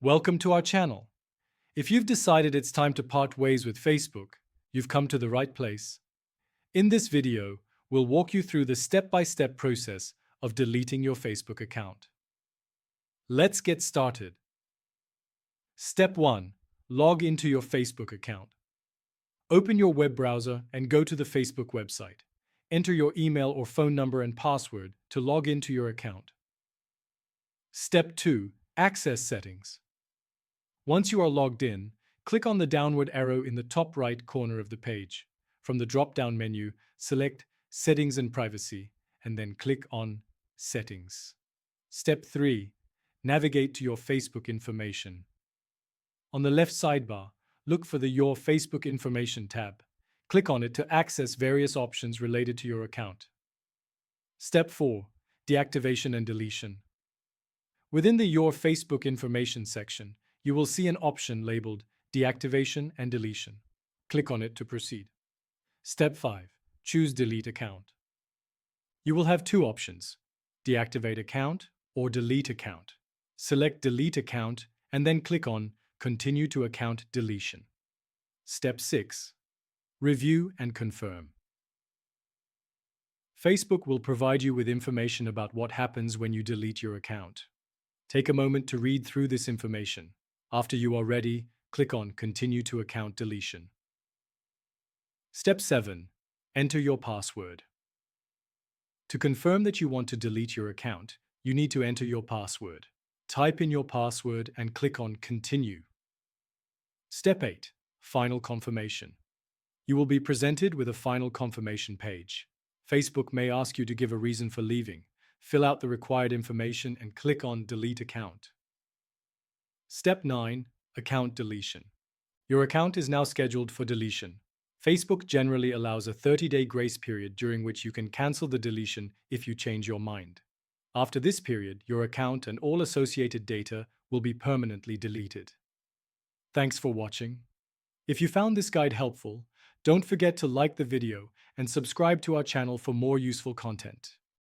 Welcome to our channel. If you've decided it's time to part ways with Facebook, you've come to the right place. In this video, we'll walk you through the step-by-step process of deleting your Facebook account. Let's get started. Step 1. Log into your Facebook account. Open your web browser and go to the Facebook website. Enter your email or phone number and password to log into your account. Step 2. Access settings. Once you are logged in, click on the downward arrow in the top right corner of the page. From the drop-down menu, select Settings and Privacy, and then click on Settings. Step 3. Navigate to your Facebook information. On the left sidebar, look for the Your Facebook Information tab. Click on it to access various options related to your account. Step 4. Deactivation and deletion. Within the Your Facebook Information section, you will see an option labeled Deactivation and Deletion. Click on it to proceed. Step 5. Choose Delete Account. You will have two options, Deactivate Account or Delete Account. Select Delete Account and then click on Continue to Account Deletion. Step 6. Review and confirm. Facebook will provide you with information about what happens when you delete your account. Take a moment to read through this information. After you are ready, click on Continue to Account Deletion. Step 7. Enter your password. To confirm that you want to delete your account, you need to enter your password. Type in your password and click on Continue. Step 8. Final confirmation. You will be presented with a final confirmation page. Facebook may ask you to give a reason for leaving. Fill out the required information and click on Delete Account. Step 9. Account Deletion. Your account is now scheduled for deletion. Facebook generally allows a 30-day grace period during which you can cancel the deletion if you change your mind. After this period, your account and all associated data will be permanently deleted. Thanks for watching. If you found this guide helpful, don't forget to like the video and subscribe to our channel for more useful content.